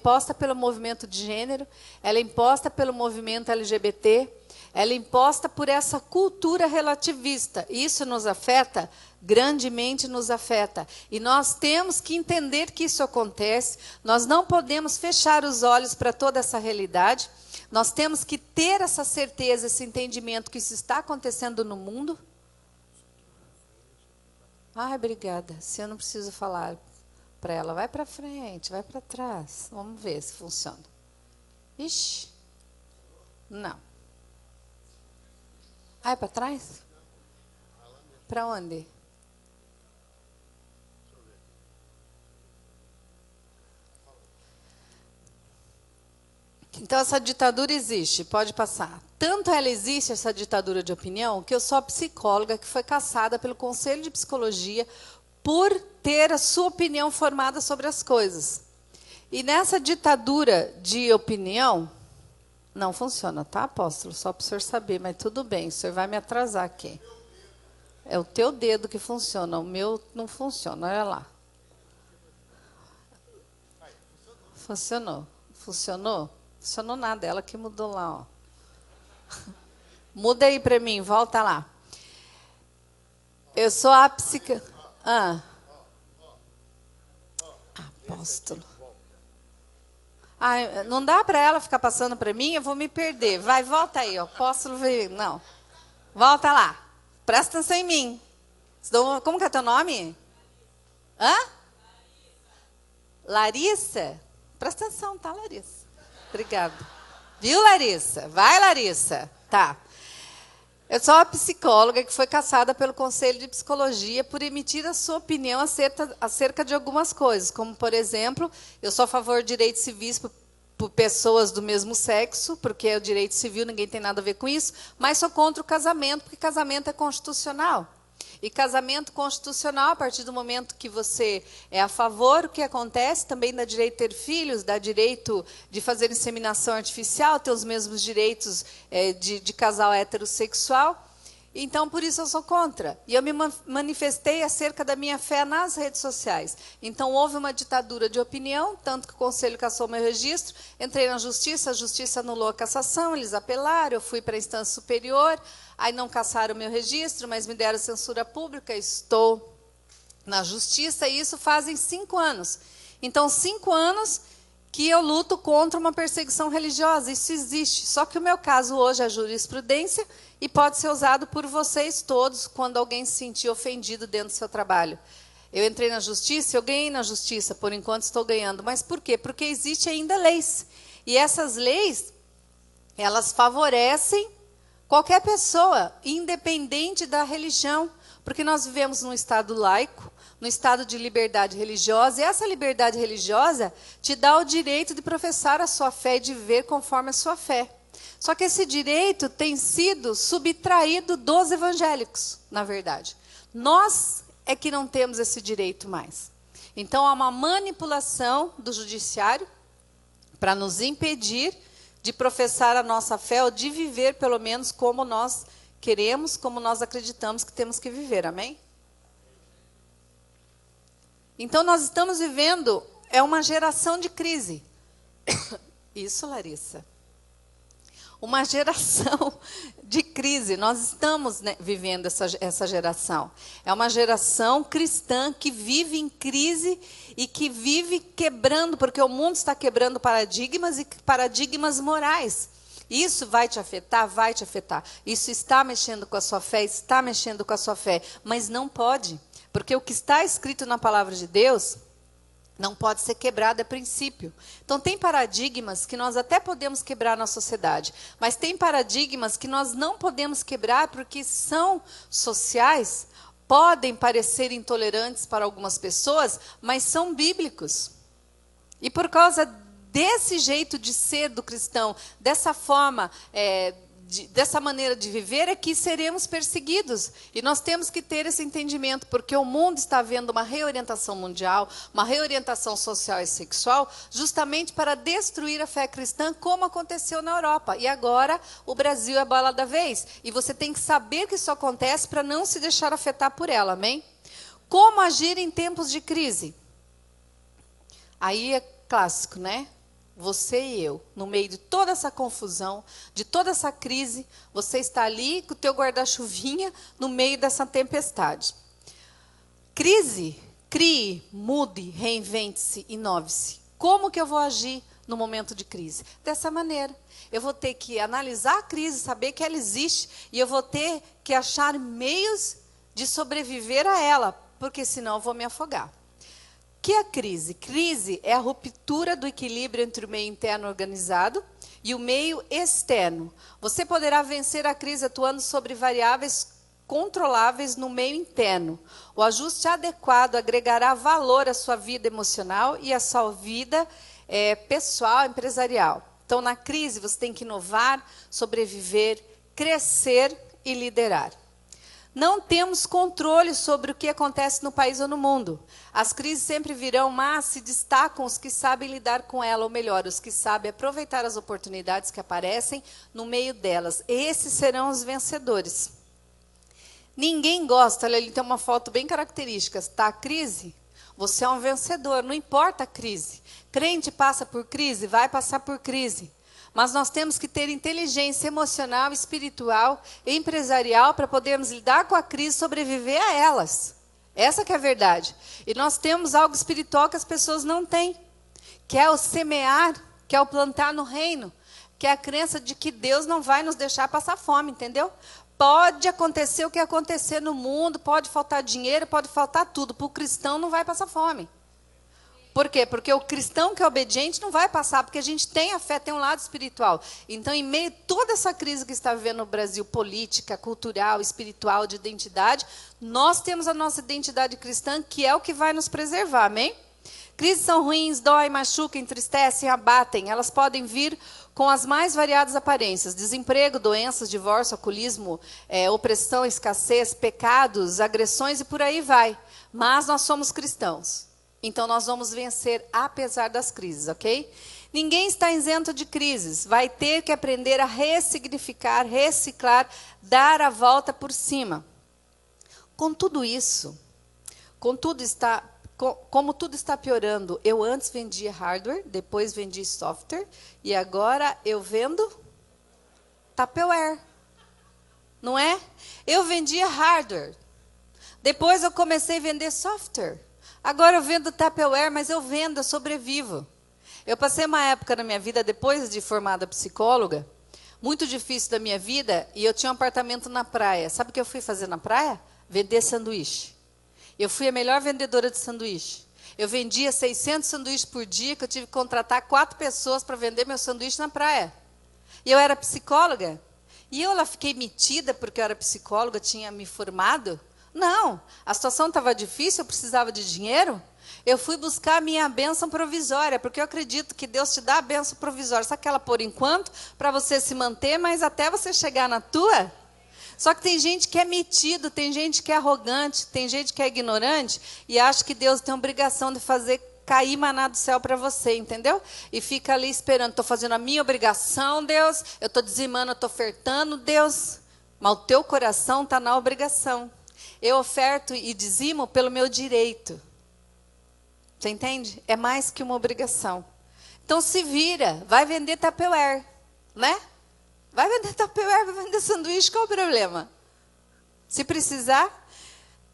imposta pelo movimento de gênero, ela é imposta pelo movimento LGBT, ela é imposta por essa cultura relativista. Isso nos afeta, grandemente nos afeta. E nós temos que entender que isso acontece, nós não podemos fechar os olhos para toda essa realidade, nós temos que ter essa certeza, esse entendimento que isso está acontecendo no mundo. Ai, obrigada. Se eu não preciso falar para ela, vai para frente, vai para trás. Vamos ver se funciona. Ixi. Não. Vai para trás? Para onde? Então, essa ditadura existe, pode passar. Tanto ela existe, essa ditadura de opinião, que eu sou a psicóloga que foi cassada pelo Conselho de Psicologia por ter a sua opinião formada sobre as coisas. E nessa ditadura de opinião, não funciona, tá, apóstolo? Só para o senhor saber, mas tudo bem, o senhor vai me atrasar aqui. É o teu dedo que funciona, o meu não funciona, olha lá. Funcionou. Funcionou? Funcionou nada, ela que mudou lá, ó. Muda aí para mim, volta lá. Eu sou a psica... Apóstolo. Não dá para ela ficar passando para mim, eu vou me perder. Vai, volta aí, ó. Apóstolo veio. Não. Volta lá. Presta atenção em mim. Como que é teu nome? Larissa? Presta atenção, tá, Larissa? Obrigada. Viu, Larissa? Vai, Larissa. Tá. Eu sou uma psicóloga que foi cassada pelo Conselho de Psicologia por emitir a sua opinião acerca de algumas coisas, como, por exemplo, eu sou a favor de direitos civis por pessoas do mesmo sexo, porque é o direito civil, ninguém tem nada a ver com isso, mas sou contra o casamento, porque casamento é constitucional. E casamento constitucional, a partir do momento que você é a favor, o que acontece? Também dá direito de ter filhos, dá direito de fazer inseminação artificial, ter os mesmos direitos de casal heterossexual. Então, por isso eu sou contra. E eu me manifestei acerca da minha fé nas redes sociais. Então, houve uma ditadura de opinião, tanto que o Conselho cassou meu registro, entrei na Justiça, a Justiça anulou a cassação, eles apelaram, eu fui para a instância superior, aí não cassaram o meu registro, mas me deram censura pública, estou na Justiça, e isso fazem 5 anos. Então, 5 anos que eu luto contra uma perseguição religiosa, isso existe. Só que o meu caso hoje é jurisprudência e pode ser usado por vocês todos quando alguém se sentir ofendido dentro do seu trabalho. Eu entrei na Justiça, eu ganhei na Justiça, por enquanto estou ganhando. Mas por quê? Porque existe ainda leis. E essas leis, elas favorecem qualquer pessoa, independente da religião. Porque nós vivemos num Estado laico, no estado de liberdade religiosa, e essa liberdade religiosa te dá o direito de professar a sua fé e de viver conforme a sua fé. Só que esse direito tem sido subtraído dos evangélicos, na verdade. Nós é que não temos esse direito mais. Então, há uma manipulação do judiciário para nos impedir de professar a nossa fé ou de viver, pelo menos, como nós queremos, como nós acreditamos que temos que viver. Amém? Então, nós estamos vivendo uma geração de crise. Isso, Larissa. Uma geração de crise. Nós estamos, né, vivendo essa geração. É uma geração cristã que vive em crise e que vive quebrando, porque o mundo está quebrando paradigmas e paradigmas morais. Isso vai te afetar? Vai te afetar. Isso está mexendo com a sua fé? Está mexendo com a sua fé. Mas não pode. Porque o que está escrito na palavra de Deus não pode ser quebrado, é princípio. Então, tem paradigmas que nós até podemos quebrar na sociedade, mas tem paradigmas que nós não podemos quebrar porque são sociais, podem parecer intolerantes para algumas pessoas, mas são bíblicos. E por causa desse jeito de ser do cristão, dessa forma, dessa maneira de viver, é que seremos perseguidos. E nós temos que ter esse entendimento, porque o mundo está vendo uma reorientação mundial, uma reorientação social e sexual, justamente para destruir a fé cristã, como aconteceu na Europa. E agora o Brasil é a bola da vez. E você tem que saber que isso acontece para não se deixar afetar por ela, amém? Como agir em tempos de crise? Aí é clássico, né? você e eu, no meio de toda essa confusão, de toda essa crise, você está ali com o teu guarda-chuvinha no meio dessa tempestade. Crise, crie, mude, reinvente-se, inove-se. Como que eu vou agir no momento de crise? Dessa maneira. Eu vou ter que analisar a crise, saber que ela existe, e eu vou ter que achar meios de sobreviver a ela, porque senão eu vou me afogar. O que é a crise? Crise é a ruptura do equilíbrio entre o meio interno organizado e o meio externo. Você poderá vencer a crise atuando sobre variáveis controláveis no meio interno. O ajuste adequado agregará valor à sua vida emocional e à sua vida pessoal, empresarial. Então, na crise, você tem que inovar, sobreviver, crescer e liderar. Não temos controle sobre o que acontece no país ou no mundo. As crises sempre virão, mas se destacam os que sabem lidar com ela, ou melhor, os que sabem aproveitar as oportunidades que aparecem no meio delas. Esses serão os vencedores. Ninguém gosta, olha, ele tem uma foto bem característica. Está a crise? Você é um vencedor, não importa a crise. Crente passa por crise, vai passar por crise. Mas nós temos que ter inteligência emocional, espiritual e empresarial para podermos lidar com a crise e sobreviver a elas. Essa que é a verdade. E nós temos algo espiritual que as pessoas não têm, que é o semear, que é o plantar no reino, que é a crença de que Deus não vai nos deixar passar fome, entendeu? Pode acontecer o que acontecer no mundo, pode faltar dinheiro, pode faltar tudo. Para o cristão não vai passar fome. Por quê? Porque o cristão que é obediente não vai passar, porque a gente tem a fé, tem um lado espiritual. Então, em meio a toda essa crise que está vivendo no Brasil, política, cultural, espiritual, de identidade, nós temos a nossa identidade cristã, que é o que vai nos preservar, amém? Crises são ruins, doem, machucam, entristecem, abatem. Elas podem vir com as mais variadas aparências: desemprego, doenças, divórcio, alcoolismo, opressão, escassez, pecados, agressões e por aí vai. Mas nós somos cristãos. Então, nós vamos vencer apesar das crises, ok? Ninguém está isento de crises. Vai ter que aprender a ressignificar, reciclar, dar a volta por cima. Com tudo isso, como tudo está piorando, eu antes vendia hardware, depois vendi software, e agora eu vendo Tupperware. Não é? Eu vendia hardware, depois eu comecei a vender software. Agora eu vendo Tupperware, mas eu vendo, eu sobrevivo. Eu passei uma época na minha vida, depois de formada psicóloga, muito difícil da minha vida, e eu tinha um apartamento na praia. Sabe o que eu fui fazer na praia? Vender sanduíche. Eu fui a melhor vendedora de sanduíche. Eu vendia 600 sanduíches por dia, que eu tive que contratar 4 pessoas para vender meu sanduíche na praia. E eu era psicóloga. E eu lá fiquei metida porque eu era psicóloga, tinha me formado. Não, a situação estava difícil, eu precisava de dinheiro. Eu fui buscar a minha bênção provisória, porque eu acredito que Deus te dá a bênção provisória. Só aquela por enquanto, para você se manter, mas até você chegar na tua. Só que tem gente que é metido, tem gente que é arrogante, tem gente que é ignorante e acha que Deus tem a obrigação de fazer cair maná do céu para você, entendeu? E fica ali esperando, estou fazendo a minha obrigação, Deus, eu estou dizimando, eu estou ofertando, Deus. Mas o teu coração está na obrigação. Eu oferto e dizimo pelo meu direito. Você entende? É mais que uma obrigação. Então se vira, vai vender Tupperware, né? Vai vender Tupperware, vai vender sanduíche, qual o problema? Se precisar.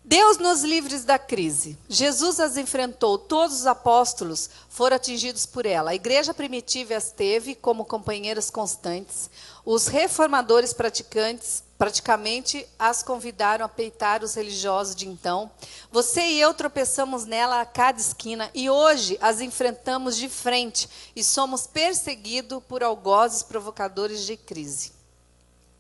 Deus nos livres da crise. Jesus as enfrentou, todos os apóstolos foram atingidos por ela. A igreja primitiva as teve como companheiras constantes. Os reformadores praticamente as convidaram a peitar os religiosos de então. Você e eu tropeçamos nela a cada esquina e hoje as enfrentamos de frente e somos perseguidos por algozes provocadores de crise.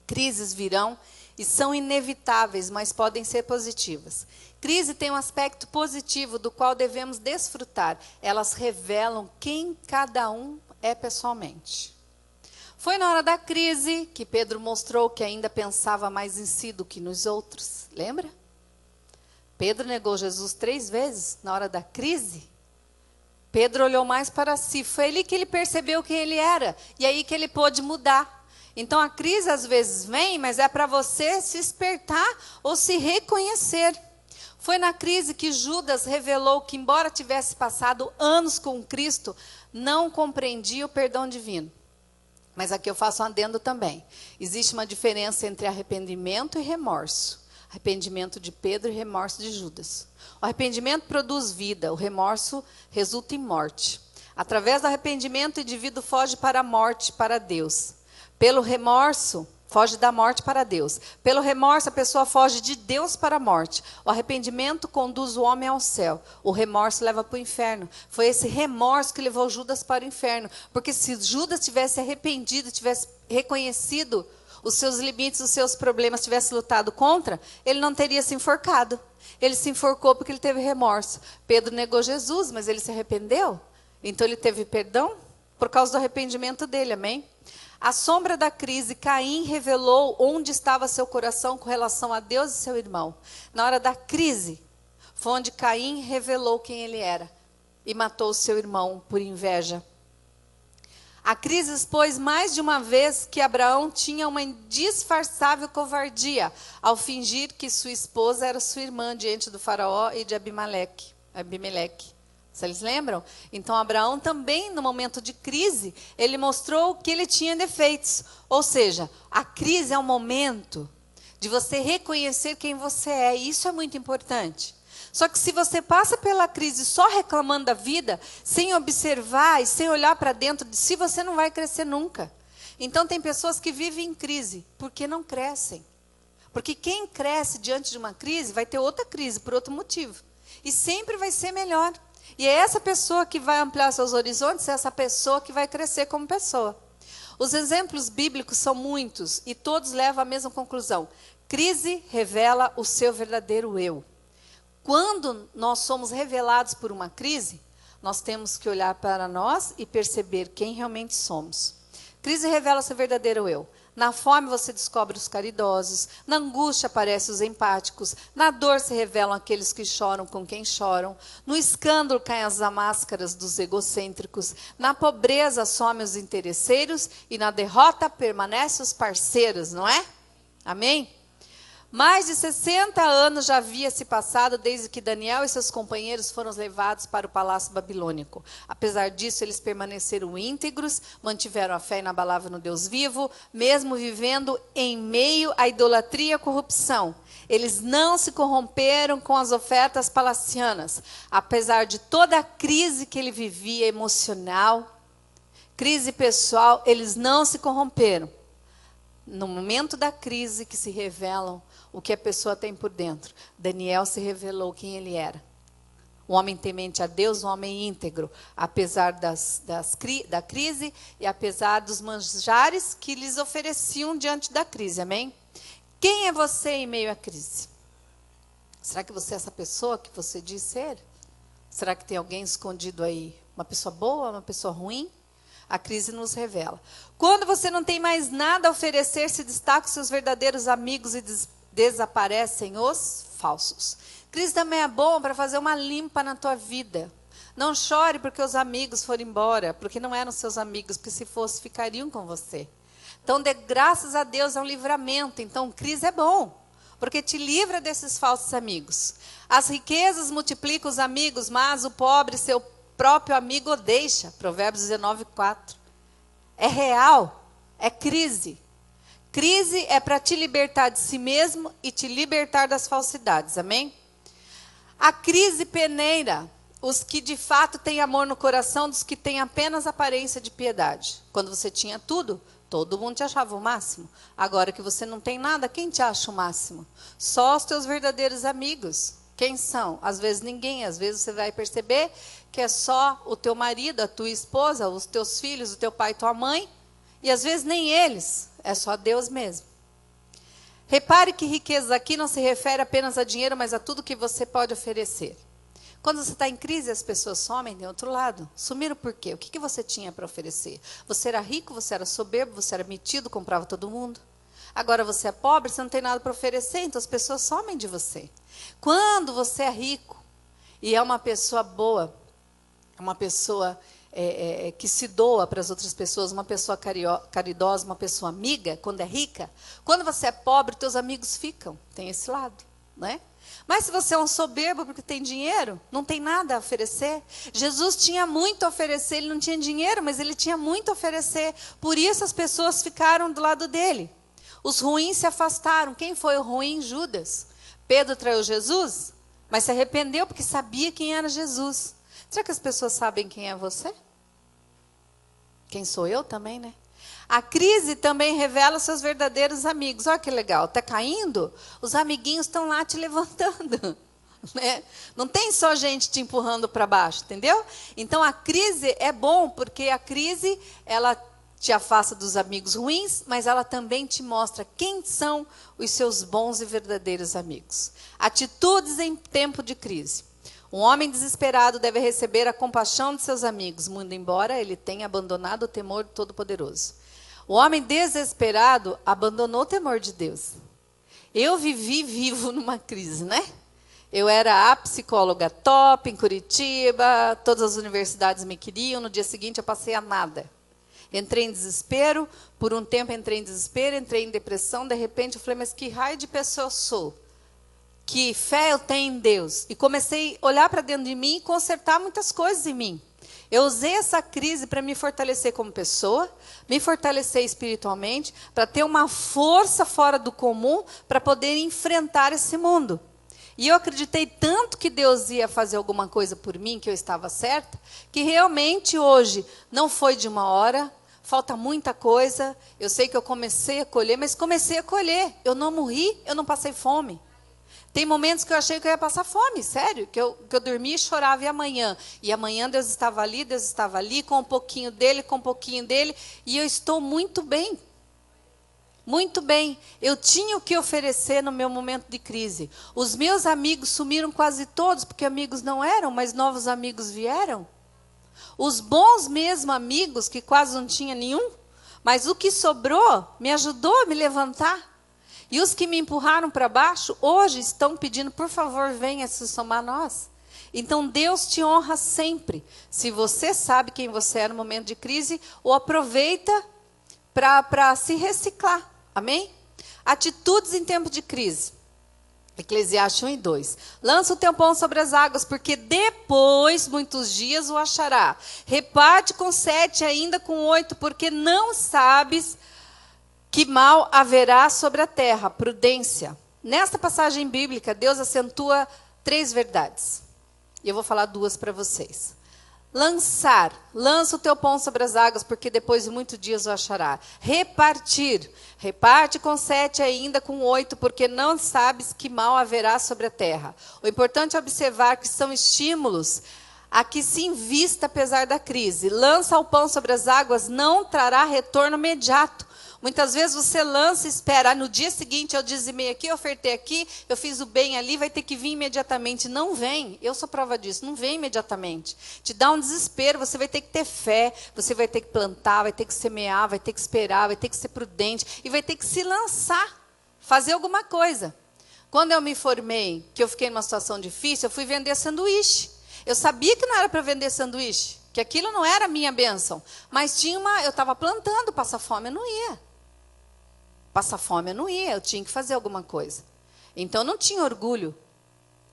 Crises virão e são inevitáveis, mas podem ser positivas. Crise tem um aspecto positivo do qual devemos desfrutar. Elas revelam quem cada um é pessoalmente. Foi na hora da crise que Pedro mostrou que ainda pensava mais em si do que nos outros. Lembra? Pedro negou Jesus 3 vezes na hora da crise. Pedro olhou mais para si. Foi ali que ele percebeu quem ele era. E aí que ele pôde mudar. Então, a crise às vezes vem, mas é para você se despertar ou se reconhecer. Foi na crise que Judas revelou que, embora tivesse passado anos com Cristo, não compreendia o perdão divino. Mas aqui eu faço um adendo também. Existe uma diferença entre arrependimento e remorso. Arrependimento de Pedro e remorso de Judas. O arrependimento produz vida, o remorso resulta em morte. Através do arrependimento, o indivíduo foge para a morte, para Deus. Pelo remorso, foge da morte para Deus. Pelo remorso, a pessoa foge de Deus para a morte. O arrependimento conduz o homem ao céu. O remorso leva para o inferno. Foi esse remorso que levou Judas para o inferno. Porque se Judas tivesse arrependido, tivesse reconhecido os seus limites, os seus problemas, tivesse lutado contra, ele não teria se enforcado. Ele se enforcou porque ele teve remorso. Pedro negou Jesus, mas ele se arrependeu. Então ele teve perdão por causa do arrependimento dele, amém? À sombra da crise, Caim revelou onde estava seu coração com relação a Deus e seu irmão. Na hora da crise, foi onde Caim revelou quem ele era e matou seu irmão por inveja. A crise expôs mais de uma vez que Abraão tinha uma indisfarçável covardia ao fingir que sua esposa era sua irmã diante do faraó e de Abimeleque. Vocês lembram? Então Abraão também, no momento de crise, ele mostrou que ele tinha defeitos. Ou seja, a crise é um momento de você reconhecer quem você é. E isso é muito importante. Só que se você passa pela crise só reclamando da vida, sem observar e sem olhar para dentro de si, você não vai crescer nunca. Então tem pessoas que vivem em crise porque não crescem. Porque quem cresce diante de uma crise vai ter outra crise por outro motivo. E sempre vai ser melhor. E é essa pessoa que vai ampliar seus horizontes, é essa pessoa que vai crescer como pessoa. Os exemplos bíblicos são muitos e todos levam à mesma conclusão. Crise revela o seu verdadeiro eu. Quando nós somos revelados por uma crise, nós temos que olhar para nós e perceber quem realmente somos. Crise revela o seu verdadeiro eu. Na fome você descobre os caridosos, na angústia aparecem os empáticos, na dor se revelam aqueles que choram com quem choram, no escândalo caem as máscaras dos egocêntricos, na pobreza somem os interesseiros e na derrota permanecem os parceiros, não é? Amém? Mais de 60 anos já havia se passado desde que Daniel e seus companheiros foram levados para o palácio babilônico. Apesar disso, eles permaneceram íntegros, mantiveram a fé inabalável no Deus vivo, mesmo vivendo em meio à idolatria e à corrupção. Eles não se corromperam com as ofertas palacianas. Apesar de toda a crise que ele vivia emocional, crise pessoal, eles não se corromperam. No momento da crise que se revelam o que a pessoa tem por dentro, Daniel se revelou quem ele era. Um homem temente a Deus, um homem íntegro, apesar da crise e apesar dos manjares que lhes ofereciam diante da crise, amém? Quem é você em meio à crise? Será que você é essa pessoa que você diz ser? Será que tem alguém escondido aí? Uma pessoa boa, uma pessoa ruim? A crise nos revela. Quando você não tem mais nada a oferecer, se destacam seus verdadeiros amigos e desaparecem os falsos. Crise também é bom para fazer uma limpa na tua vida. Não chore porque os amigos foram embora, porque não eram seus amigos, porque se fosse, ficariam com você. Então, dê graças a Deus, é um livramento. Então, crise é bom, porque te livra desses falsos amigos. As riquezas multiplicam os amigos, mas o pobre, seu próprio amigo, o deixa. Provérbios 19:4. É real, é crise. Crise é para te libertar de si mesmo e te libertar das falsidades, amém? A crise peneira os que de fato têm amor no coração dos que têm apenas aparência de piedade. Quando você tinha tudo, todo mundo te achava o máximo. Agora que você não tem nada, quem te acha o máximo? Só os teus verdadeiros amigos. Quem são? Às vezes ninguém, às vezes você vai perceber que é só o teu marido, a tua esposa, os teus filhos, o teu pai e tua mãe, e às vezes nem eles, é só Deus mesmo. Repare que riqueza aqui não se refere apenas a dinheiro, mas a tudo que você pode oferecer. Quando você está em crise, as pessoas somem de outro lado. Sumiram por quê? O que você tinha para oferecer? Você era rico, você era soberbo, você era metido, comprava todo mundo. Agora você é pobre, você não tem nada para oferecer, então as pessoas somem de você. Quando você é rico e é uma pessoa boa, uma pessoa que se doa para as outras pessoas, uma pessoa caridosa, uma pessoa amiga, quando é rica, quando você é pobre, teus amigos ficam. Tem esse lado. né? Mas se você é um soberbo porque tem dinheiro, não tem nada a oferecer. Jesus tinha muito a oferecer, ele não tinha dinheiro, mas ele tinha muito a oferecer. Por isso as pessoas ficaram do lado dele. Os ruins se afastaram. Quem foi o ruim? Judas. Pedro traiu Jesus, mas se arrependeu porque sabia quem era Jesus. Será que as pessoas sabem quem é você? Quem sou eu também, né? A crise também revela seus verdadeiros amigos. Olha que legal, está caindo, os amiguinhos estão lá te levantando. Né? Não tem só gente te empurrando para baixo, entendeu? Então a crise é bom, porque a crise ela te afasta dos amigos ruins, mas ela também te mostra quem são os seus bons e verdadeiros amigos. Atitudes em tempo de crise. Um homem desesperado deve receber a compaixão de seus amigos, muito embora ele tenha abandonado o temor do Todo-Poderoso. O homem desesperado abandonou o temor de Deus. Eu vivi vivo numa crise, né? Eu era a psicóloga top em Curitiba, todas as universidades me queriam, no dia seguinte eu passei a nada. Entrei em desespero, por um tempo entrei em desespero, entrei em depressão, de repente eu falei, mas que raio de pessoa eu sou? Que fé eu tenho em Deus? E comecei a olhar para dentro de mim e consertar muitas coisas em mim. Eu usei essa crise para me fortalecer como pessoa, me fortalecer espiritualmente, para ter uma força fora do comum, para poder enfrentar esse mundo. E eu acreditei tanto que Deus ia fazer alguma coisa por mim, que eu estava certa, que realmente hoje não foi de uma hora, falta muita coisa. Eu sei que eu comecei a colher, mas comecei a colher. Eu não morri, eu não passei fome. Tem momentos que eu achei que eu ia passar fome, sério, que eu dormia e chorava, e amanhã Deus estava ali, com um pouquinho dele, e eu estou muito bem. Muito bem, eu tinha o que oferecer no meu momento de crise. Os meus amigos sumiram quase todos, porque amigos não eram, mas novos amigos vieram. Os bons mesmo amigos, que quase não tinha nenhum, mas o que sobrou me ajudou a me levantar. E os que me empurraram para baixo, hoje estão pedindo, por favor, venha se somar a nós. Então, Deus te honra sempre. Se você sabe quem você é no momento de crise, ou aproveita para se reciclar. Amém? Atitudes em tempo de crise. Eclesiastes 1:2. Lança o teu pão sobre as águas, porque depois, muitos dias, o achará. Reparte com 7, ainda com 8, porque não sabes que mal haverá sobre a terra. Prudência. Nesta passagem bíblica, Deus acentua 3 verdades. E eu vou falar 2 para vocês. Lança o teu pão sobre as águas, porque depois de muitos dias o achará. Repartir. Reparte com 7, ainda com 8, porque não sabes que mal haverá sobre a terra. O importante é observar que são estímulos a que se invista apesar da crise. Lança o pão sobre as águas, não trará retorno imediato. Muitas vezes você lança e espera, no dia seguinte eu dizimei aqui, eu ofertei aqui, eu fiz o bem ali, vai ter que vir imediatamente. Não vem, eu sou prova disso, não vem imediatamente. Te dá um desespero, você vai ter que ter fé, você vai ter que plantar, vai ter que semear, vai ter que esperar, vai ter que ser prudente e vai ter que se lançar, fazer alguma coisa. Quando eu me formei, que eu fiquei numa situação difícil, eu fui vender sanduíche. Eu sabia que não era para vender sanduíche, que aquilo não era a minha bênção, mas eu estava plantando, passar fome eu não ia. Passar fome eu não ia, eu tinha que fazer alguma coisa. Então, eu não tinha orgulho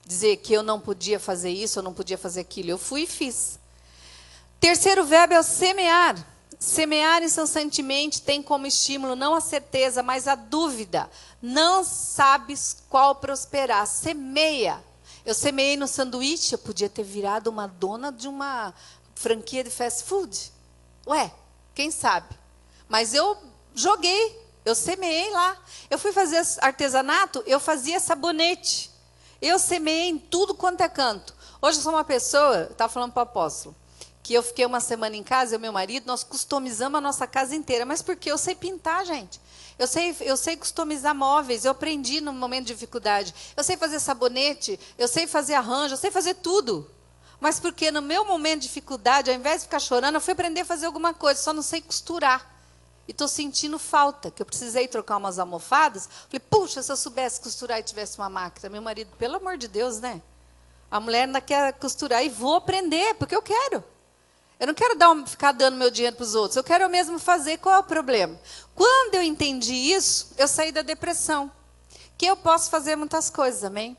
dizer que eu não podia fazer isso, eu não podia fazer aquilo. Eu fui e fiz. Terceiro verbo é o semear. Semear incessantemente tem como estímulo não a certeza, mas a dúvida. Não sabes qual prosperar. Semeia. Eu semeei no sanduíche, eu podia ter virado uma dona de uma franquia de fast food. Ué, quem sabe? Mas eu joguei. Eu semeei lá. Eu fui fazer artesanato, eu fazia sabonete. Eu semeei em tudo quanto é canto. Hoje eu sou uma pessoa, eu estava falando para o apóstolo, que eu fiquei uma semana em casa, eu e meu marido, nós customizamos a nossa casa inteira. Mas porque eu sei pintar, gente. Eu sei customizar móveis, eu aprendi no momento de dificuldade. Eu sei fazer sabonete, eu sei fazer arranjo, eu sei fazer tudo. Mas porque no meu momento de dificuldade, ao invés de ficar chorando, eu fui aprender a fazer alguma coisa, só não sei costurar. E estou sentindo falta, que eu precisei trocar umas almofadas. Falei, puxa, se eu soubesse costurar e tivesse uma máquina. Meu marido, pelo amor de Deus, né? A mulher ainda quer costurar e vou aprender, porque eu quero. Eu não quero ficar dando meu dinheiro para os outros, eu quero eu mesmo fazer. Qual é o problema? Quando eu entendi isso, eu saí da depressão. que eu posso fazer muitas coisas, amém?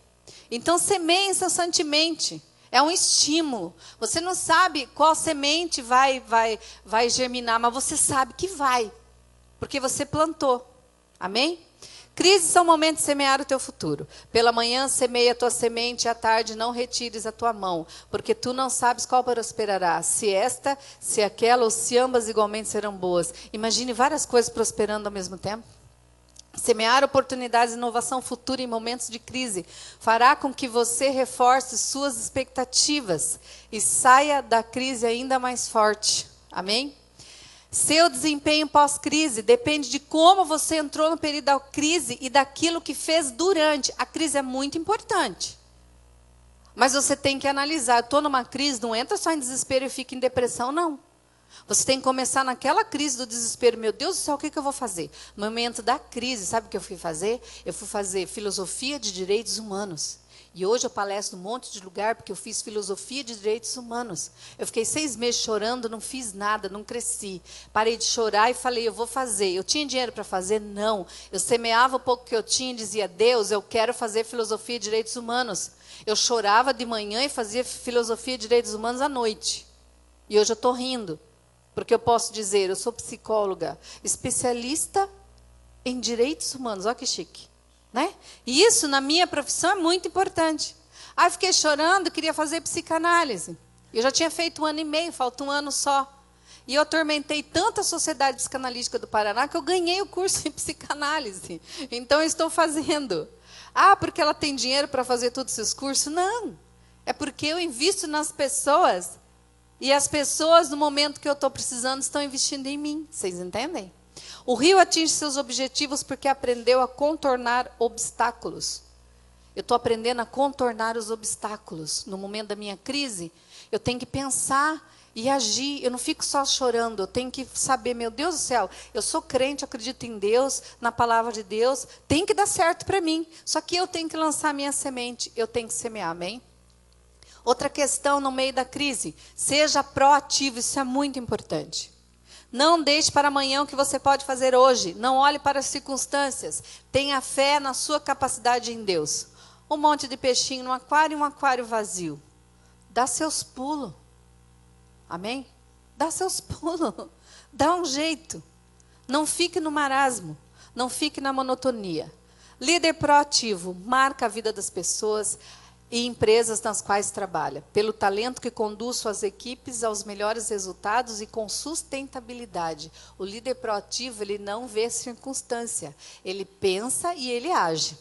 Então, semeie incessantemente. É um estímulo. Você não sabe qual semente vai germinar, mas você sabe que vai, porque você plantou. Amém? Crises são momentos de semear o teu futuro. Pela manhã, semeia a tua semente, e à tarde não retires a tua mão, porque tu não sabes qual prosperará, se esta, se aquela, ou se ambas igualmente serão boas. Imagine várias coisas prosperando ao mesmo tempo. Semear oportunidades de inovação futura em momentos de crise fará com que você reforce suas expectativas e saia da crise ainda mais forte. Amém? Seu desempenho pós-crise depende de como você entrou no período da crise e daquilo que fez durante. A crise é muito importante. Mas você tem que analisar. Estou numa crise, não entra só em desespero e fica em depressão, não. Você tem que começar naquela crise do desespero. Meu Deus do céu, o que eu vou fazer? No momento da crise, sabe o que eu fui fazer? Eu fui fazer filosofia de direitos humanos. E hoje eu palestro num monte de lugar porque eu fiz filosofia de direitos humanos. Eu fiquei 6 meses chorando, não fiz nada, não cresci. Parei de chorar e falei, eu vou fazer. Eu tinha dinheiro para fazer? Não. Eu semeava o pouco que eu tinha e dizia, Deus, eu quero fazer filosofia de direitos humanos. Eu chorava de manhã e fazia filosofia de direitos humanos à noite. E hoje eu estou rindo. Porque eu posso dizer, eu sou psicóloga, especialista em direitos humanos. Olha que chique. Né? E isso, na minha profissão, é muito importante. Aí fiquei chorando, queria fazer psicanálise. Eu já tinha feito 1 ano e meio, falta 1 ano só. E eu atormentei tanto a Sociedade Psicanalítica do Paraná que eu ganhei o curso em psicanálise. Então, eu estou fazendo. Ah, porque ela tem dinheiro para fazer todos esses cursos? Não. É porque eu invisto nas pessoas. E as pessoas, no momento que eu estou precisando, estão investindo em mim. Vocês entendem? O rio atinge seus objetivos porque aprendeu a contornar obstáculos. Eu estou aprendendo a contornar os obstáculos. No momento da minha crise, eu tenho que pensar e agir. Eu não fico só chorando. Eu tenho que saber, meu Deus do céu, eu sou crente, eu acredito em Deus, na palavra de Deus. Tem que dar certo para mim. Só que eu tenho que lançar minha semente. Eu tenho que semear, amém? Outra questão no meio da crise. Seja proativo, isso é muito importante. Não deixe para amanhã o que você pode fazer hoje. Não olhe para as circunstâncias. Tenha fé na sua capacidade em Deus. Um monte de peixinho no aquário e um aquário vazio. Dá seus pulos. Amém? Dá seus pulos. Dá um jeito. Não fique no marasmo. Não fique na monotonia. Líder proativo. Marca a vida das pessoas e empresas nas quais trabalha, pelo talento que conduz suas equipes aos melhores resultados e com sustentabilidade. O líder proativo, ele não vê circunstância, ele pensa e ele age.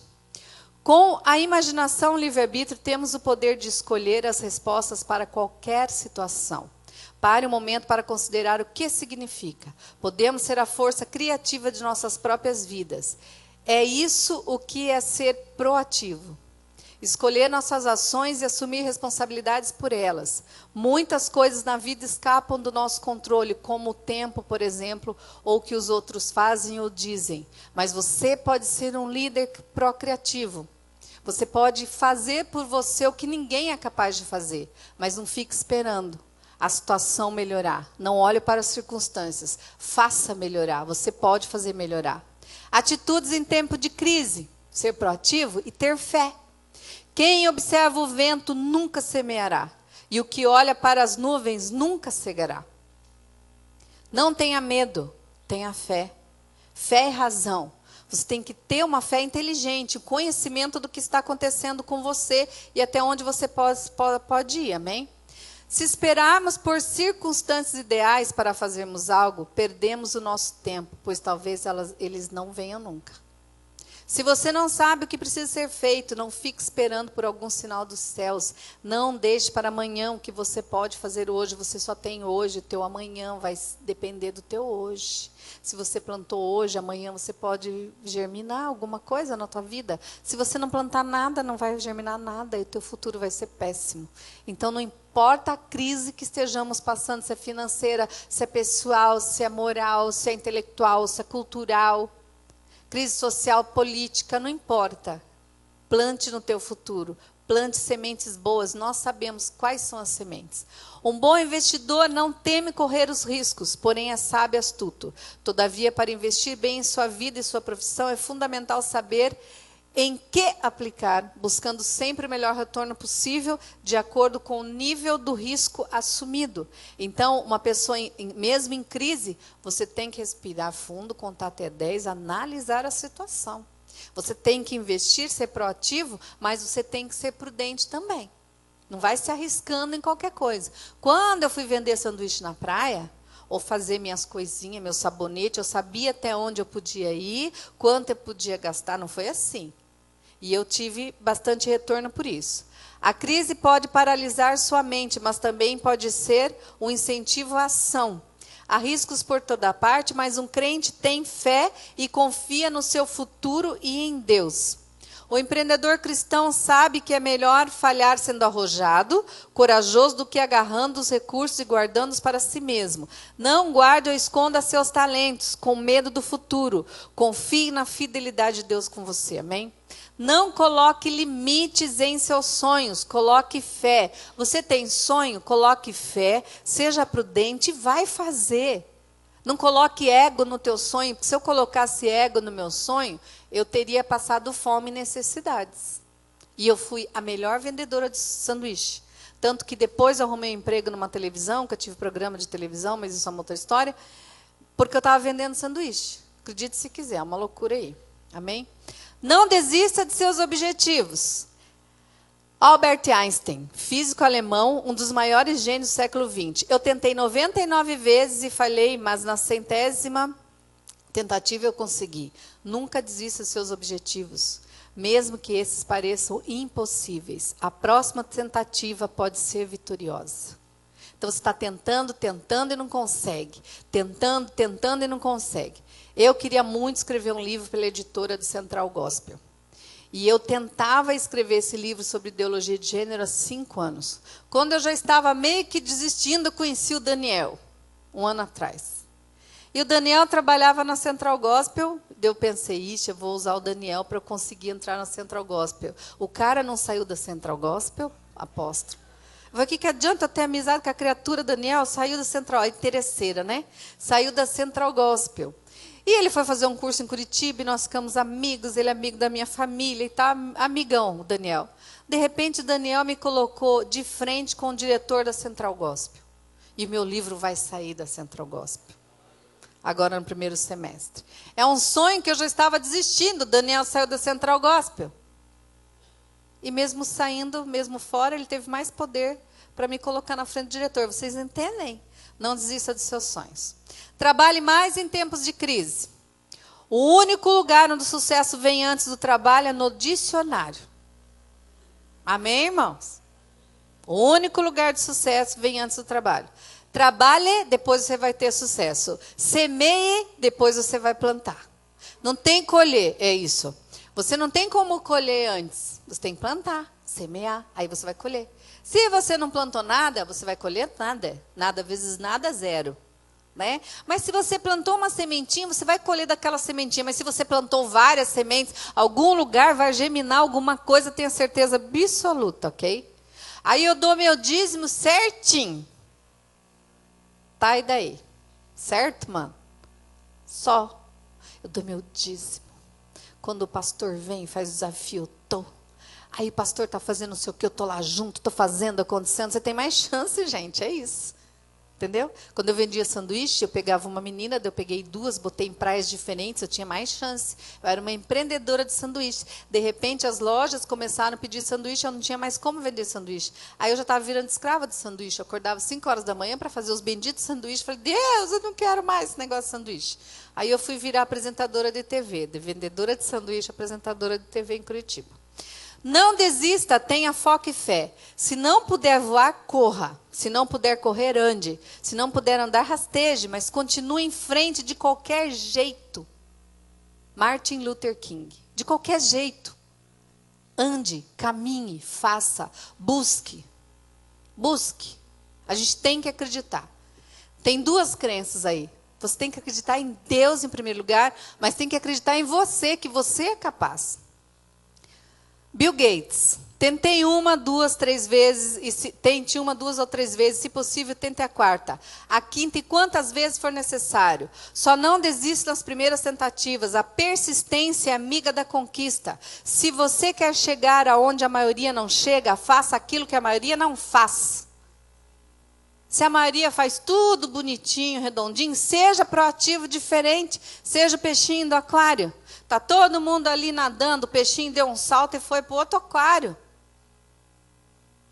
Com a imaginação e livre-arbítrio, temos o poder de escolher as respostas para qualquer situação. Pare um momento para considerar o que significa. Podemos ser a força criativa de nossas próprias vidas. É isso o que é ser proativo. Escolher nossas ações e assumir responsabilidades por elas. Muitas coisas na vida escapam do nosso controle, como o tempo, por exemplo, ou o que os outros fazem ou dizem. Mas você pode ser um líder procriativo. Você pode fazer por você o que ninguém é capaz de fazer, mas não fique esperando a situação melhorar. Não olhe para as circunstâncias. Faça melhorar. Você pode fazer melhorar. Atitudes em tempo de crise. Ser proativo e ter fé. Quem observa o vento nunca semeará, e o que olha para as nuvens nunca cegará. Não tenha medo, tenha fé. Fé e razão. Você tem que ter uma fé inteligente, o conhecimento do que está acontecendo com você e até onde você pode ir, amém? Se esperarmos por circunstâncias ideais para fazermos algo, perdemos o nosso tempo, pois talvez eles não venham nunca. Se você não sabe o que precisa ser feito, não fique esperando por algum sinal dos céus. Não deixe para amanhã o que você pode fazer hoje. Você só tem hoje, o teu amanhã vai depender do teu hoje. Se você plantou hoje, amanhã você pode germinar alguma coisa na tua vida. Se você não plantar nada, não vai germinar nada e o teu futuro vai ser péssimo. Então não importa a crise que estejamos passando, se é financeira, se é pessoal, se é moral, se é intelectual, se é cultural. Crise social, política, não importa. Plante no teu futuro. Plante sementes boas. Nós sabemos quais são as sementes. Um bom investidor não teme correr os riscos, porém é sábio e astuto. Todavia, para investir bem em sua vida e sua profissão, é fundamental saber em que aplicar, buscando sempre o melhor retorno possível, de acordo com o nível do risco assumido. Então, uma pessoa, mesmo em crise, você tem que respirar fundo, contar até 10, analisar a situação. Você tem que investir, ser proativo, mas você tem que ser prudente também. Não vai se arriscando em qualquer coisa. Quando eu fui vender sanduíche na praia, ou fazer minhas coisinhas, meu sabonete, eu sabia até onde eu podia ir, quanto eu podia gastar, não foi assim. E eu tive bastante retorno por isso. A crise pode paralisar sua mente, mas também pode ser um incentivo à ação. Há riscos por toda parte, mas um crente tem fé e confia no seu futuro e em Deus. O empreendedor cristão sabe que é melhor falhar sendo arrojado, corajoso, do que agarrando os recursos e guardando-os para si mesmo. Não guarde ou esconda seus talentos, com medo do futuro. Confie na fidelidade de Deus com você, amém? Não coloque limites em seus sonhos, coloque fé. Você tem sonho? Coloque fé, seja prudente e vai fazer. Não coloque ego no teu sonho, porque se eu colocasse ego no meu sonho, eu teria passado fome e necessidades. E eu fui a melhor vendedora de sanduíche. Tanto que depois eu arrumei um emprego numa televisão, que eu tive programa de televisão, mas isso é uma outra história, porque eu estava vendendo sanduíche. Acredite se quiser, é uma loucura aí. Amém? Não desista de seus objetivos. Albert Einstein, físico alemão, um dos maiores gênios do século XX. Eu tentei 99 vezes e falhei, mas na 100ª tentativa eu consegui. Nunca desista dos seus objetivos, mesmo que esses pareçam impossíveis. A próxima tentativa pode ser vitoriosa. Então você está tentando, tentando e não consegue. Tentando, tentando e não consegue. Eu queria muito escrever um livro pela editora do Central Gospel. E eu tentava escrever esse livro sobre ideologia de gênero há 5 anos. Quando eu já estava meio que desistindo, eu conheci o Daniel, um ano atrás. E o Daniel trabalhava na Central Gospel. Eu pensei, ixi, eu vou usar o Daniel para eu conseguir entrar na Central Gospel. O cara não saiu da Central Gospel? Apóstolo. Eu falei, o que adianta eu ter amizade com a criatura Daniel? Saiu da Central, a interesseira, né? Saiu da Central Gospel. E ele foi fazer um curso em Curitiba e nós ficamos amigos, ele é amigo da minha família e tá amigão, o Daniel. De repente, o Daniel me colocou de frente com o diretor da Central Gospel. E meu livro vai sair da Central Gospel. Agora no primeiro semestre. É um sonho que eu já estava desistindo. O Daniel saiu da Central Gospel. E mesmo saindo, mesmo fora, ele teve mais poder para me colocar na frente do diretor. Vocês entendem? Não desista dos seus sonhos. Trabalhe mais em tempos de crise. O único lugar onde o sucesso vem antes do trabalho é no dicionário. Amém, irmãos? O único lugar de sucesso vem antes do trabalho. Trabalhe, depois você vai ter sucesso. Semeie, depois você vai plantar. Não tem colher, é isso. Você não tem como colher antes. Você tem que plantar, semear, aí você vai colher. Se você não plantou nada, você vai colher nada. Nada vezes nada, zero. Né? Mas se você plantou uma sementinha, você vai colher daquela sementinha. Mas se você plantou várias sementes, algum lugar vai germinar alguma coisa, tenha certeza absoluta, ok? Aí eu dou meu dízimo certinho. Tá, e daí? Certo, mano? Só. Eu dou meu dízimo. Quando o pastor vem e faz o desafio, eu tô. Aí o pastor está fazendo não sei o que, eu estou lá junto, estou fazendo, acontecendo. Você tem mais chance, gente, é isso. Entendeu? Quando eu vendia sanduíche, eu pegava uma menina, eu peguei 2, botei em praias diferentes, eu tinha mais chance. Eu era uma empreendedora de sanduíche. De repente, as lojas começaram a pedir sanduíche, eu não tinha mais como vender sanduíche. Aí eu já estava virando escrava de sanduíche. Eu acordava 5 horas da manhã para fazer os benditos sanduíches. Falei, Deus, eu não quero mais esse negócio de sanduíche. Aí eu fui virar apresentadora de TV, de vendedora de sanduíche, apresentadora de TV em Curitiba. Não desista, tenha foco e fé. Se não puder voar, corra. Se não puder correr, ande. Se não puder andar, rasteje, mas continue em frente de qualquer jeito. Martin Luther King. De qualquer jeito. Ande, caminhe, faça, busque. Busque. A gente tem que acreditar. Tem 2 crenças aí. Você tem que acreditar em Deus em primeiro lugar, mas tem que acreditar em você, que você é capaz. Bill Gates, Tentei uma, duas, três vezes, tente uma, duas ou três vezes, se possível, tente a quarta. A quinta e quantas vezes for necessário. Só não desista nas primeiras tentativas. A persistência é amiga da conquista. Se você quer chegar aonde a maioria não chega, faça aquilo que a maioria não faz. Se a maioria faz tudo bonitinho, redondinho, seja proativo, diferente. Seja o peixinho do aquário. Está todo mundo ali nadando, o peixinho deu um salto e foi para o outro aquário.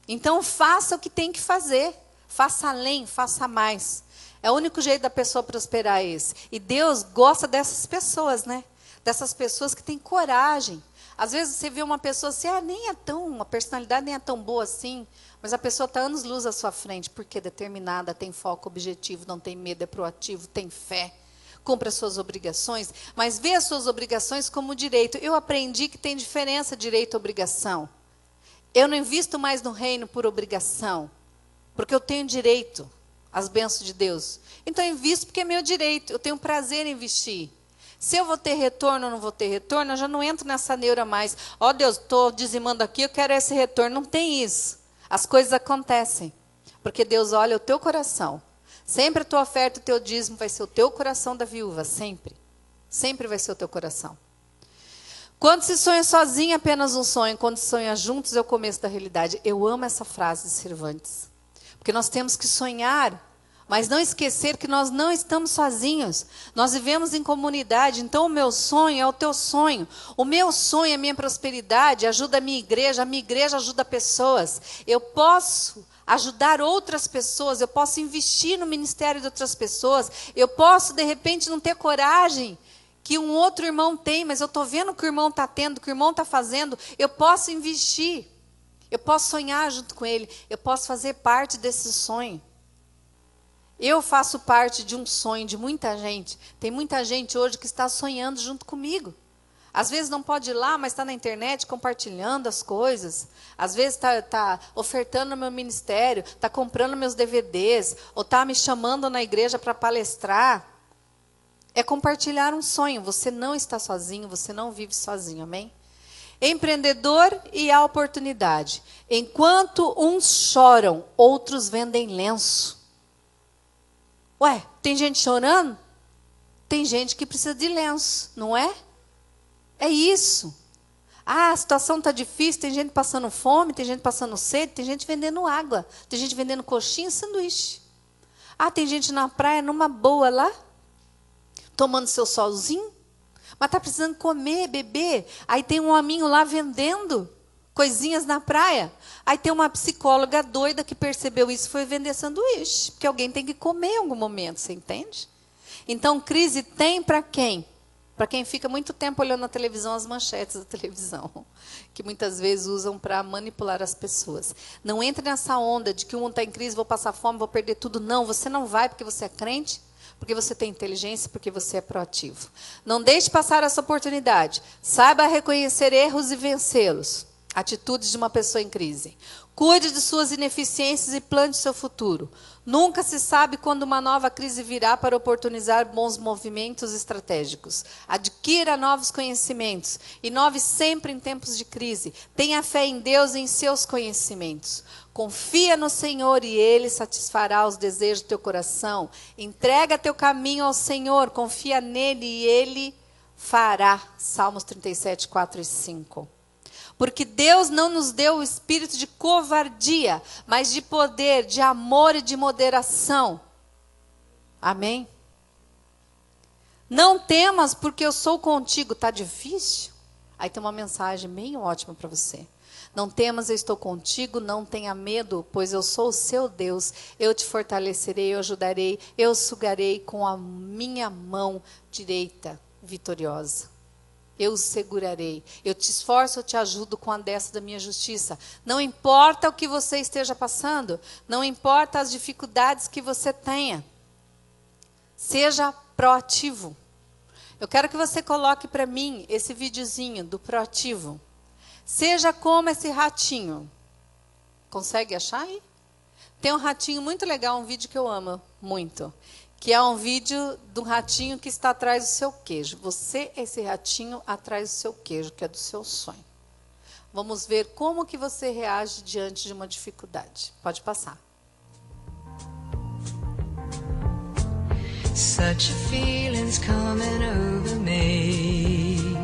Então, faça o que tem que fazer. Faça além, faça mais. É o único jeito da pessoa prosperar esse. E Deus gosta dessas pessoas, né? Dessas pessoas que têm coragem. Às vezes você vê uma pessoa assim, nem é tão, a personalidade nem é tão boa assim, mas a pessoa está anos-luz à sua frente, porque é determinada, tem foco, objetivo, não tem medo, é proativo, tem fé. Cumpre as suas obrigações, mas vê as suas obrigações como direito. Eu aprendi que tem diferença direito e obrigação. Eu não invisto mais no reino por obrigação, porque eu tenho direito às bênçãos de Deus. Então eu invisto porque é meu direito, eu tenho prazer em investir. Se eu vou ter retorno ou não vou ter retorno, eu já não entro nessa neura mais. Ó Deus, estou dizimando aqui, eu quero esse retorno. Não tem isso. As coisas acontecem, porque Deus olha o teu coração. Sempre a tua oferta, o teu dízimo vai ser o teu coração da viúva, sempre. Sempre vai ser o teu coração. Quando se sonha sozinho, é apenas um sonho. Quando se sonha juntos, é o começo da realidade. Eu amo essa frase de Cervantes. Porque nós temos que sonhar, mas não esquecer que nós não estamos sozinhos. Nós vivemos em comunidade, então o meu sonho é o teu sonho. O meu sonho é a minha prosperidade, ajuda a minha igreja ajuda pessoas. Eu posso ajudar outras pessoas, eu posso investir no ministério de outras pessoas, eu posso, de repente, não ter coragem que um outro irmão tem, mas eu estou vendo o que o irmão está tendo, o que o irmão está fazendo, eu posso investir, eu posso sonhar junto com ele, eu posso fazer parte desse sonho. Eu faço parte de um sonho de muita gente. Tem muita gente hoje que está sonhando junto comigo. Às vezes não pode ir lá, mas está na internet compartilhando as coisas. Às vezes está ofertando no meu ministério, está comprando meus DVDs, ou está me chamando na igreja para palestrar. É compartilhar um sonho. Você não está sozinho, você não vive sozinho, amém? Empreendedor e a oportunidade. Enquanto uns choram, outros vendem lenço. Ué, tem gente chorando? Tem gente que precisa de lenço, não é? É isso. A situação está difícil, tem gente passando fome, tem gente passando sede, tem gente vendendo água, tem gente vendendo coxinha e sanduíche. Tem gente na praia, numa boa lá, tomando seu solzinho, mas está precisando comer, beber. Aí tem um hominho lá vendendo coisinhas na praia. Aí tem uma psicóloga doida que percebeu isso e foi vender sanduíche. Porque alguém tem que comer em algum momento, você entende? Então, crise tem para quem? Para quem fica muito tempo olhando na televisão, as manchetes da televisão, que muitas vezes usam para manipular as pessoas. Não entre nessa onda de que um está em crise, vou passar fome, vou perder tudo. Não, você não vai porque você é crente, porque você tem inteligência, porque você é proativo. Não deixe passar essa oportunidade. Saiba reconhecer erros e vencê-los. Atitudes de uma pessoa em crise. Cuide de suas ineficiências e plante seu futuro. Nunca se sabe quando uma nova crise virá para oportunizar bons movimentos estratégicos. Adquira novos conhecimentos. Inove sempre em tempos de crise. Tenha fé em Deus e em seus conhecimentos. Confia no Senhor e Ele satisfará os desejos do teu coração. Entrega teu caminho ao Senhor. Confia nele e Ele fará. Salmos 37, 4 e 5. Porque Deus não nos deu o espírito de covardia, mas de poder, de amor e de moderação. Amém? Não temas, porque eu sou contigo. Está difícil? Aí tem uma mensagem bem ótima para você. Não temas, eu estou contigo, não tenha medo, pois eu sou o seu Deus. Eu te fortalecerei, eu ajudarei, eu sugarei com a minha mão direita vitoriosa. Eu o segurarei. Eu te esforço, eu te ajudo com a destra da minha justiça. Não importa o que você esteja passando. Não importa as dificuldades que você tenha. Seja proativo. Eu quero que você coloque para mim esse videozinho do proativo. Seja como esse ratinho. Consegue achar aí? Tem um ratinho muito legal, um vídeo que eu amo muito. Que é um vídeo do ratinho que está atrás do seu queijo. Você é esse ratinho atrás do seu queijo, que é do seu sonho. Vamos ver como que você reage diante de uma dificuldade. Pode passar. Such a feeling's coming over me.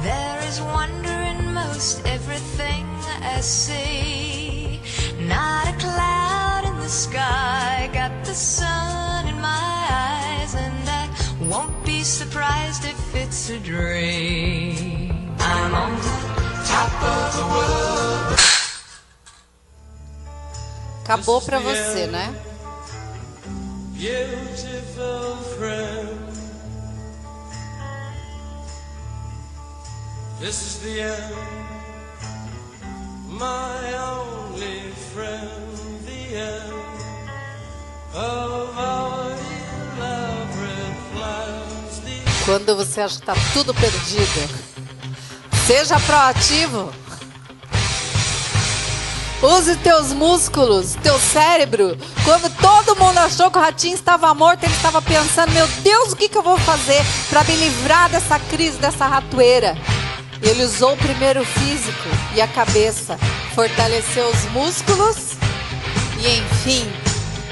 There is wonder in most everything I see. Not a cloud in the sky, got the sun in my eyes, and I won't be surprised if it's a dream. I'm on the top of the world. Acabou para você, né? Beautiful friend, this is the end, my only friend, the end of our elaborate plans. Quando você acha que está tudo perdido, seja proativo. Use teus músculos, teu cérebro. Quando todo mundo achou que o ratinho estava morto, ele estava pensando, meu Deus, o que eu vou fazer para me livrar dessa crise, dessa ratoeira? Ele usou primeiro o físico e a cabeça, fortaleceu os músculos e, enfim,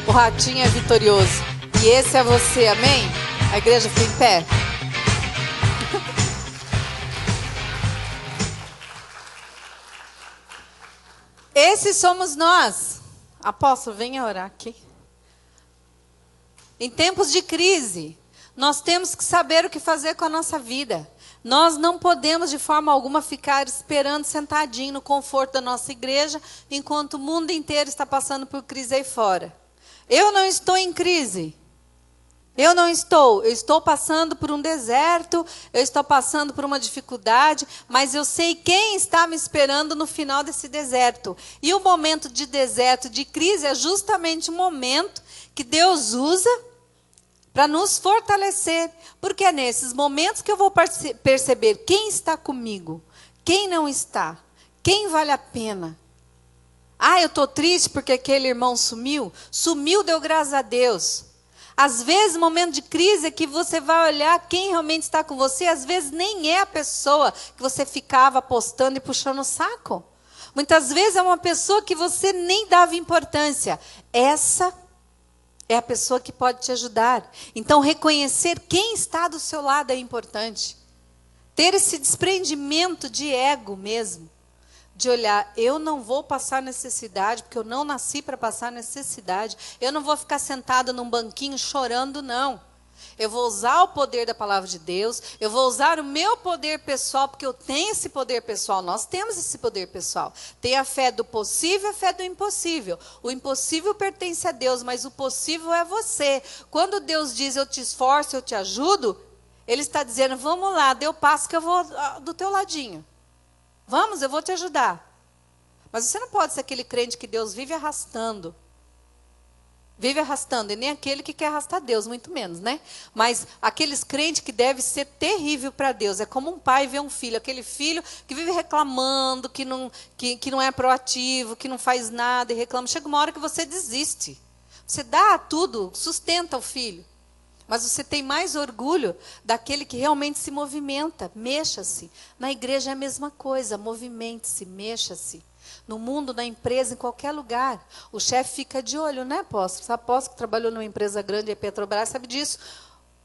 o ratinho é vitorioso. E esse é você, amém? A igreja fica em pé. Esses somos nós. Apóstolo, venha orar aqui. Em tempos de crise, nós temos que saber o que fazer com a nossa vida. Nós não podemos de forma alguma ficar esperando sentadinho no conforto da nossa igreja, enquanto o mundo inteiro está passando por crise aí fora. Eu não estou em crise. Eu estou passando por um deserto, eu estou passando por uma dificuldade, mas eu sei quem está me esperando no final desse deserto. E o momento de deserto, de crise, é justamente o momento que Deus usa para nos fortalecer. Porque é nesses momentos que eu vou perceber quem está comigo, quem não está, quem vale a pena. Ah, eu estou triste porque aquele irmão sumiu. Sumiu, deu graças a Deus. Às vezes, no momento de crise, é que você vai olhar quem realmente está com você. Às vezes, nem é a pessoa que você ficava apostando e puxando o saco. Muitas vezes, é uma pessoa que você nem dava importância. Essa é a pessoa que pode te ajudar. Então, reconhecer quem está do seu lado é importante. Ter esse desprendimento de ego mesmo. De olhar, eu não vou passar necessidade, porque eu não nasci para passar necessidade. Eu não vou ficar sentada num banquinho chorando, não. Eu vou usar o poder da palavra de Deus, eu vou usar o meu poder pessoal, porque eu tenho esse poder pessoal, nós temos esse poder pessoal. Tem a fé do possível e a fé do impossível. O impossível pertence a Deus, mas o possível é você. Quando Deus diz, eu te esforço, eu te ajudo, Ele está dizendo, vamos lá, dê o passo que eu vou do teu ladinho. Vamos, eu vou te ajudar. Mas você não pode ser aquele crente que Deus vive arrastando. Vive arrastando, e nem aquele que quer arrastar Deus, muito menos, né? Mas aqueles crentes que deve ser terrível para Deus. É como um pai ver um filho, aquele filho que vive reclamando, que não é proativo, que não faz nada e reclama. Chega uma hora que você desiste. Você dá tudo, sustenta o filho. Mas você tem mais orgulho daquele que realmente se movimenta. Mexa-se. Na igreja é a mesma coisa. Movimente-se, mexa-se. No mundo, na empresa, em qualquer lugar. O chefe fica de olho, né, apóstolo? Esse apóstolo que trabalhou numa empresa grande, a Petrobras, sabe disso.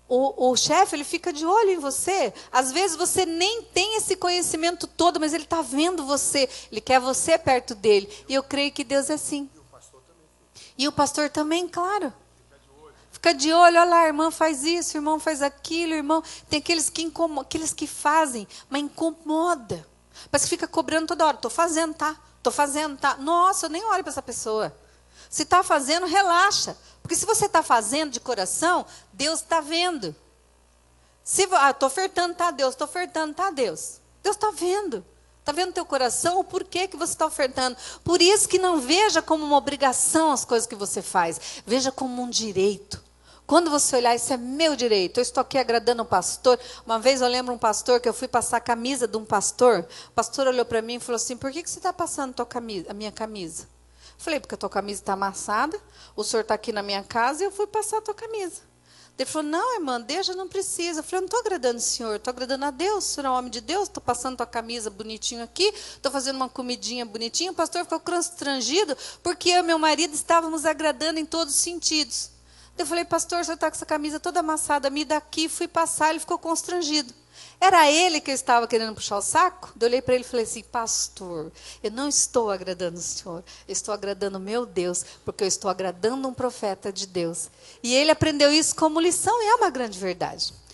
O chefe, ele fica de olho em você. Às vezes você nem tem esse conhecimento todo, mas ele está vendo você. Ele quer você perto dele. E eu creio que Deus é assim. E o pastor também, claro. Fica de olho, olha lá, a irmã faz isso, o irmão faz aquilo, irmão. Tem aqueles que fazem, mas incomoda. Mas fica cobrando toda hora. Estou fazendo, tá? Estou fazendo, tá? Nossa, eu nem olho para essa pessoa. Se está fazendo, relaxa. Porque se você está fazendo de coração, Deus está vendo. Estou ofertando, tá, Deus? Estou ofertando, tá, Deus? Deus está vendo. Está vendo o teu coração, o porquê que você está ofertando. Por isso que não veja como uma obrigação as coisas que você faz. Veja como um direito. Quando você olhar, isso é meu direito. Eu estou aqui agradando o pastor. Uma vez eu lembro um pastor que eu fui passar a camisa de um pastor. O pastor olhou para mim e falou assim, por que você está passando a minha camisa? Eu falei, porque a tua camisa está amassada, o senhor está aqui na minha casa e eu fui passar a tua camisa. Ele falou, não, irmã, deixa, não precisa. Eu falei, eu não estou agradando o senhor, estou agradando a Deus, o senhor é um homem de Deus, estou passando tua camisa bonitinho aqui, estou fazendo uma comidinha bonitinha. O pastor ficou constrangido, porque eu e meu marido estávamos agradando em todos os sentidos. Eu falei, pastor, o senhor está com essa camisa toda amassada, me dá aqui, fui passar, ele ficou constrangido. Era ele que eu estava querendo puxar o saco? Eu olhei para ele e falei assim, pastor, eu não estou agradando o senhor, eu estou agradando o meu Deus, porque eu estou agradando um profeta de Deus. E ele aprendeu isso como lição, e é uma grande verdade.